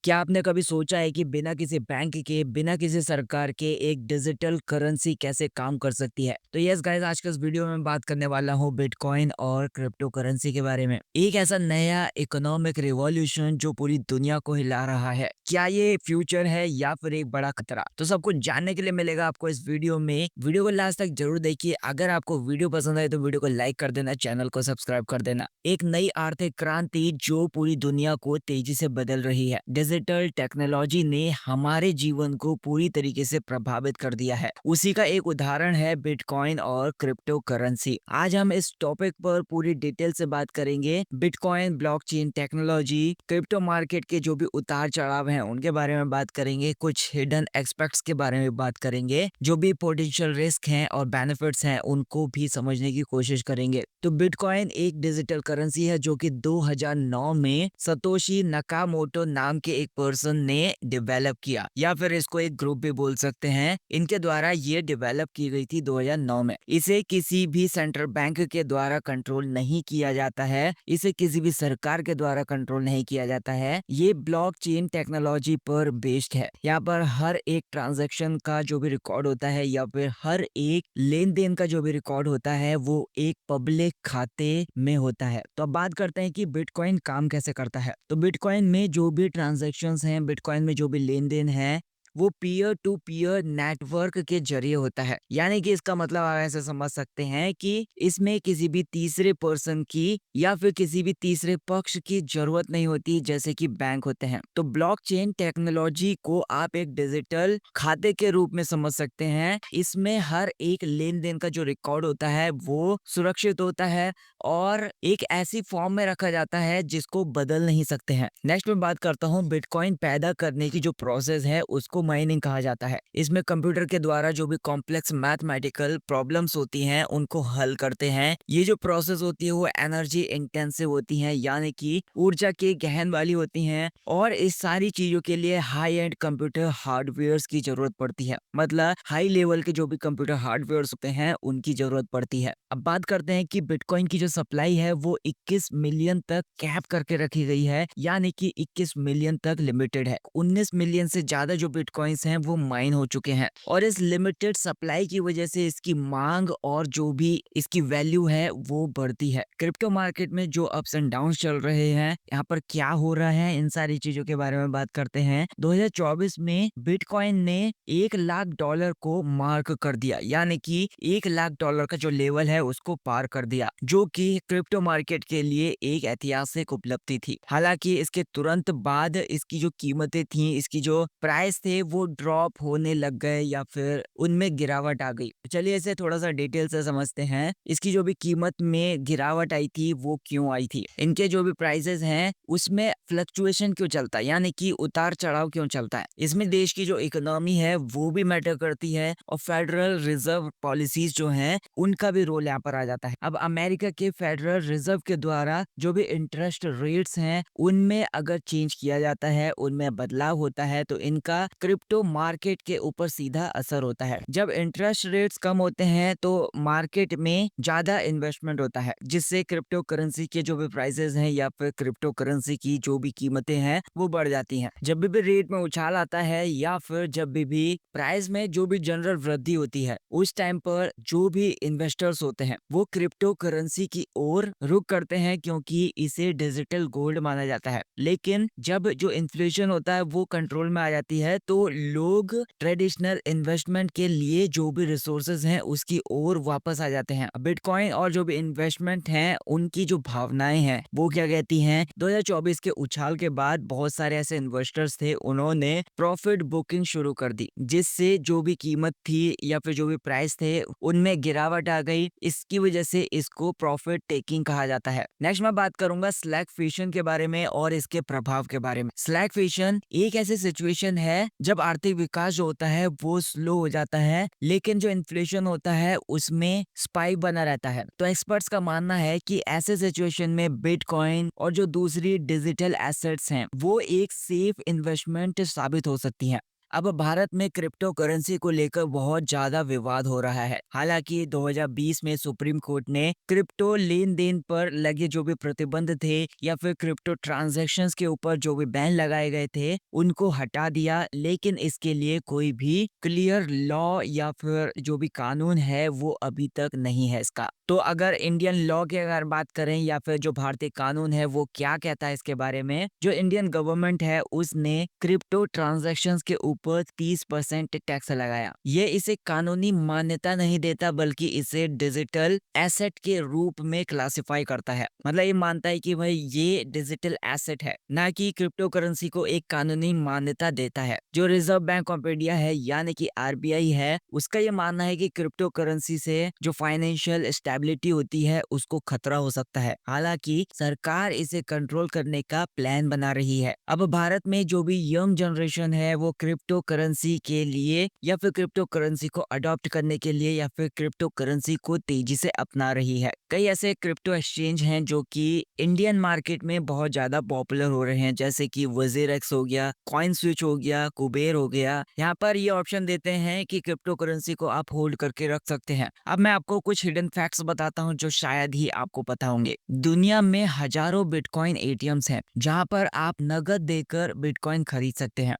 क्या आपने कभी सोचा है कि बिना किसी बैंक के, बिना किसी सरकार के एक डिजिटल करेंसी कैसे काम कर सकती है? तो यस गाइस, आज के इस वीडियो में मैं बात करने वाला हूँ बिटकॉइन और क्रिप्टो करेंसी के बारे में। एक ऐसा नया इकोनॉमिक रिवॉल्यूशन जो पूरी दुनिया को हिला रहा है। क्या ये फ्यूचर है या फिर एक बड़ा खतरा? तो सब कुछ जानने के लिए मिलेगा आपको इस वीडियो में। वीडियो को लास्ट तक जरूर देखिए। अगर आपको वीडियो पसंद आए तो वीडियो को लाइक कर देना, चैनल को सब्सक्राइब कर देना। एक नई आर्थिक क्रांति जो पूरी दुनिया को तेजी से बदल रही है। डिजिटल टेक्नोलॉजी ने हमारे जीवन को पूरी तरीके से प्रभावित कर दिया है। उसी का एक उदाहरण है बिटकॉइन और क्रिप्टो करेंसी। आज हम इस टॉपिक पर पूरी डिटेल से बात करेंगे। Bitcoin, blockchain technology, crypto market के जो भी उतार चढ़ाव हैं उनके बारे में बात करेंगे। कुछ हिडन एस्पेक्ट्स के बारे में बात करेंगे। जो भी पोटेंशियल रिस्क हैं और बेनिफिट्स हैं उनको भी समझने की कोशिश करेंगे। तो बिटकॉइन एक डिजिटल करेंसी है जो कि 2009 में सतोशी नकामोटो नाम के एक पर्सन ने डेवलप किया, या फिर इसको एक ग्रुप भी बोल सकते हैं। इनके द्वारा ये डेवलप की गई थी 2009 में। इसे किसी भी सेंट्रल बैंक के द्वारा कंट्रोल नहीं किया जाता है। इसे किसी भी सरकार के द्वारा कंट्रोल नहीं किया जाता है। ये ब्लॉकचेन टेक्नोलॉजी पर बेस्ड है। यहाँ पर हर एक ट्रांजैक्शन का जो भी रिकॉर्ड होता है या फिर हर एक लेन देन का जो भी रिकॉर्ड होता है वो एक पब्लिक खाते में होता है। तो अब बात करते हैं कि बिटकॉइन काम कैसे करता है। तो बिटकॉइन में जो भी ट्रांजैक्शंस हैं, बिटकॉइन में जो भी लेन देन है, वो पीयर टू पीयर नेटवर्क के जरिए होता है। यानी कि इसका मतलब आप ऐसे समझ सकते हैं कि इसमें किसी भी तीसरे पर्सन की या फिर किसी भी तीसरे पक्ष की जरूरत नहीं होती, जैसे कि बैंक होते हैं। तो ब्लॉकचेन टेक्नोलॉजी को आप एक डिजिटल खाते के रूप में समझ सकते हैं। इसमें हर एक लेन देन का जो रिकॉर्ड होता है वो सुरक्षित होता है और एक ऐसी फॉर्म में रखा जाता है जिसको बदल नहीं सकते हैं। नेक्स्ट मैं बात करता हूँ बिटकॉइन पैदा करने की जो प्रोसेस है उसको माइनिंग कहा जाता है। इसमें कंप्यूटर के द्वारा जो भी कॉम्प्लेक्स मैथमेटिकल प्रॉब्लम्स होती हैं उनको हल करते हैं। ये जो प्रोसेस होती है वो एनर्जी इंटेंसिव होती है, यानी कि ऊर्जा के गहन वाली होती हैं, और इस सारी चीजों के लिए हाई एंड कंप्यूटर हार्डवेयर की जरूरत पड़ती है। मतलब हाई लेवल के जो भी कंप्यूटर हार्डवेयर होते हैं उनकी जरूरत पड़ती है। अब बात करते हैं कि बिटकॉइन की जो सप्लाई है वो 21 मिलियन तक कैप करके रखी गई है, यानी कि 21 मिलियन तक लिमिटेड है। 19 मिलियन से ज्यादा जो बिटकॉइंस हैं वो माइन हो चुके हैं, और इस लिमिटेड सप्लाई की वजह से इसकी मांग और जो भी इसकी वैल्यू है वो बढ़ती है। क्रिप्टो मार्केट में जो अप्स एंड डाउन चल रहे हैं, यहाँ पर क्या हो रहा है, इन सारी चीजों के बारे में बात करते हैं। 2024 में बिटकॉइन ने $1 लाख को मार्क कर दिया, यानी कि $1 लाख का जो लेवल है उसको पार कर दिया, जो कि क्रिप्टो मार्केट के लिए एक ऐतिहासिक उपलब्धि थी। हालांकि इसके तुरंत बाद इसकी जो कीमतें थी, इसकी जो प्राइस थे वो ड्रॉप होने लग गए या फिर उनमें गिरावट आ गई। चलिए इसे थोड़ा सा डिटेल से समझते हैं। इसकी जो भी कीमत में गिरावट आई थी वो क्यों आई थी, इनके जो भी प्राइसेस हैं उसमें फ्लक्चुएशन क्यों चलता है, यानी कि उतार चढ़ाव क्यों चलता है। इसमें देश की जो इकोनॉमी है वो भी मैटर करती है, और फेडरल रिजर्व पॉलिसीज जो हैं उनका भी रोल यहाँ पर आ जाता है। अब अमेरिका के फेडरल रिजर्व के द्वारा जो भी इंटरेस्ट रेट्स हैं उनमें अगर चेंज किया जाता है, उनमें बदलाव होता है, तो इनका क्रिप्टो मार्केट के ऊपर सीधा असर होता है। जब इंटरेस्ट रेट्स कम होते हैं तो मार्केट में ज्यादा इन्वेस्टमेंट होता है, जिससे क्रिप्टो करेंसी के जो भी प्राइसेस हैं या फिर क्रिप्टो करेंसी की जो भी कीमतें हैं वो बढ़ जाती हैं। जब भी रेट में उछाल आता है या फिर जब भी प्राइस में जो भी जनरल वृद्धि होती है, उस टाइम पर जो भी इन्वेस्टर्स होते हैं वो क्रिप्टो करेंसी की ओर रुख करते हैं, क्योंकि इसे डिजिटल गोल्ड माना जाता है। लेकिन जब जो इन्फ्लेशन होता है वो कंट्रोल में आ जाती है तो लोग ट्रेडिशनल इन्वेस्टमेंट के लिए जो भी रिसोर्सेज हैं उसकी ओर वापस आ जाते हैं। बिटकॉइन और जो भी इन्वेस्टमेंट हैं उनकी जो भावनाएं हैं वो क्या कहती हैं, 2024 के उछाल के बाद बहुत सारे ऐसे इन्वेस्टर्स थे, उन्होंने प्रॉफिट बुकिंग शुरू कर दी, जिससे जो भी कीमत थी या फिर जो भी प्राइस थे उनमें गिरावट आ गई। इसकी वजह से इसको प्रॉफिट टेकिंग कहा जाता है। नेक्स्ट मैं बात करूंगा स्लैगफ्लेशन के बारे में और इसके प्रभाव के बारे में। स्लैगफ्लेशन एक ऐसी सिचुएशन है जब आर्थिक विकास जो होता है वो स्लो हो जाता है, लेकिन जो इन्फ्लेशन होता है उसमें स्पाइक बना रहता है। तो एक्सपर्ट्स का मानना है कि ऐसे सिचुएशन में बिटकॉइन और जो दूसरी डिजिटल एसेट्स हैं वो एक सेफ इन्वेस्टमेंट साबित हो सकती हैं। अब भारत में क्रिप्टो करेंसी को लेकर बहुत ज्यादा विवाद हो रहा है। हालांकि 2020 में सुप्रीम कोर्ट ने क्रिप्टो लेन देन पर लगे जो भी प्रतिबंध थे या फिर क्रिप्टो ट्रांजैक्शंस के ऊपर जो भी बैन लगाए गए थे उनको हटा दिया, लेकिन इसके लिए कोई भी क्लियर लॉ या फिर जो भी कानून है वो अभी तक नहीं है इसका। तो अगर इंडियन लॉ की अगर बात करें या फिर जो भारतीय कानून है वो क्या कहता है इसके बारे में, जो इंडियन गवर्नमेंट है उसने क्रिप्टो ट्रांजैक्शंस के ऊपर 30% टैक्स लगाया। ये इसे कानूनी मान्यता नहीं देता बल्कि इसे डिजिटल एसेट के रूप में क्लासिफाई करता है। मतलब ये मानता है कि भाई ये डिजिटल एसेट है, ना कि क्रिप्टो करेंसी को एक कानूनी मान्यता देता है। जो रिजर्व बैंक ऑफ इंडिया है यानी कि आरबीआई है, उसका ये मानना है कि क्रिप्टो करेंसी से जो फाइनेंशियल स्टेबिलिटी होती है उसको खतरा हो सकता है। हालांकि सरकार इसे कंट्रोल करने का प्लान बना रही है। अब भारत में जो भी यंग जनरेशन है वो क्रिप्टो करेंसी के लिए या फिर क्रिप्टो करेंसी को अडॉप्ट करने के लिए या फिर क्रिप्टो करेंसी को तेजी से अपना रही है। कई ऐसे क्रिप्टो एक्सचेंज हैं जो कि इंडियन मार्केट में बहुत ज्यादा पॉपुलर हो रहे हैं, जैसे कि वजीरेक्स हो गया, कॉइन स्विच हो गया, कुबेर हो गया। यहाँ पर ये ऑप्शन देते हैं कि क्रिप्टो करेंसी को आप होल्ड करके रख सकते हैं। अब मैं आपको कुछ हिडन फैक्ट्स बताता हूँ जो शायद ही आपको पता होंगे। दुनिया में हजारों बिटकॉइन एटीएम्स हैं जहाँ पर आप नगद देकर बिटकॉइन खरीद सकते हैं।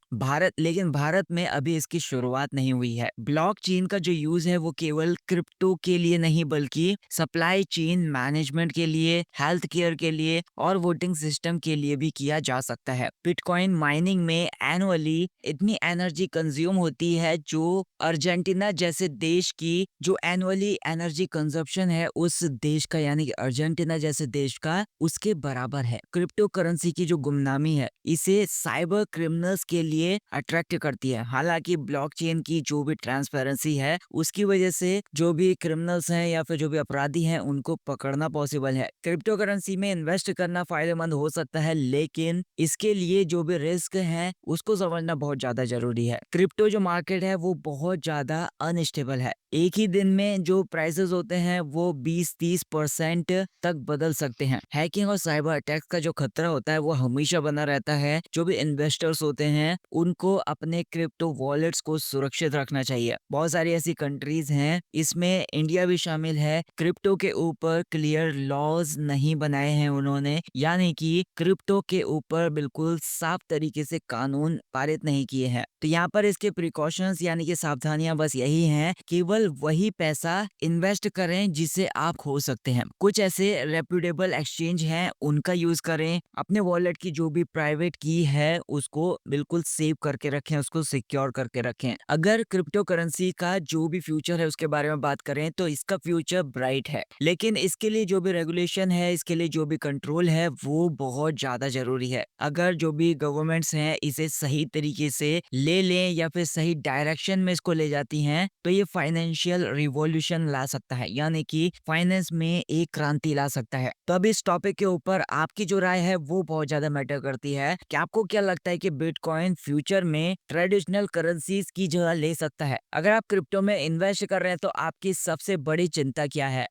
लेकिन भारत में अभी इसकी शुरुआत नहीं हुई है। ब्लॉकचेन का जो यूज है वो केवल क्रिप्टो के लिए नहीं बल्कि सप्लाई चेन मैनेजमेंट के लिए, हेल्थ केयर के लिए और वोटिंग सिस्टम के लिए भी किया जा सकता है। बिटकॉइन माइनिंग में एनुअली इतनी एनर्जी कंज्यूम होती है जो अर्जेंटीना जैसे देश की जो एनुअली एनर्जी कंजप्शन है उस देश का यानी कि अर्जेंटीना जैसे देश का उसके बराबर है। क्रिप्टो करेंसी की जो गुमनामी है इसे साइबर क्रिमिनल्स के लिए अट्रैक्ट करती है। हालांकि ब्लॉकचेन की जो भी ट्रांसपेरेंसी है उसकी वजह से जो भी क्रिमिनल्स हैं या फिर जो भी अपराधी हैं उनको पकड़ना पॉसिबल है। क्रिप्टो करेंसी में इन्वेस्ट करना फायदेमंद हो सकता है, लेकिन इसके लिए जो भी रिस्क है उसको समझना बहुत ज्यादा जरूरी है। क्रिप्टो जो मार्केट है वो बहुत ज्यादा अनस्टेबल है। एक ही दिन में जो प्राइसेस होते हैं वो 20-30% तक बदल सकते हैं। हैकिंग और साइबर अटैक्स का जो खतरा होता है वो हमेशा बना रहता है। जो भी इन्वेस्टर्स होते हैं उनको अपने क्रिप्टो वॉलेट्स को सुरक्षित रखना चाहिए। बहुत सारी ऐसी कंट्रीज हैं, इसमें इंडिया भी शामिल है, क्रिप्टो के ऊपर क्लियर लॉज नहीं बनाए हैं उन्होंने, यानी कि क्रिप्टो के ऊपर बिल्कुल साफ तरीके से कानून पारित नहीं किए हैं। तो यहाँ पर इसके प्रिकॉशंस यानी कि सावधानियां बस यही हैं, केवल वही पैसा इन्वेस्ट करें जिसे आप खो सकते हैं। कुछ ऐसे रेप्यूटेबल एक्सचेंज हैं उनका यूज करें। अपने वॉलेट की जो भी प्राइवेट की है उसको बिल्कुल सेव करके रखें, उसको सिक्योर करके रखें। अगर क्रिप्टो करेंसी का जो भी फ्यूचर है उसके बारे में बात करें तो इसका फ्यूचर ब्राइट है, लेकिन इसके लिए जो भी रेगुलेशन है, इसके लिए जो भी कंट्रोल है वो बहुत ज्यादा जरूरी है। अगर जो भी गवर्नमेंट्स हैं इसे सही तरीके से ले लें या फिर सही डायरेक्शन में इसको ले जाती हैं तो ये फाइनेंशियल रिवॉल्यूशन ला सकता है, यानी कि फाइनेंस में एक क्रांति ला सकता है। तो अब इस टॉपिक के ऊपर आपकी जो राय है वो बहुत ज्यादा मैटर करती है कि आपको क्या लगता है कि बिटकॉइन फ्यूचर में ट्रेडिशनल करेंसीज की जगह ले सकता है। अगर आप क्रिप्टो में इन्वेस्ट कर रहे हैं तो आपकी सबसे बड़ी चिंता क्या है,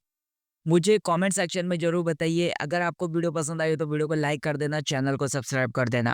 मुझे कमेंट सेक्शन में जरूर बताइए। अगर आपको वीडियो पसंद आई तो वीडियो को लाइक कर देना, चैनल को सब्सक्राइब कर देना।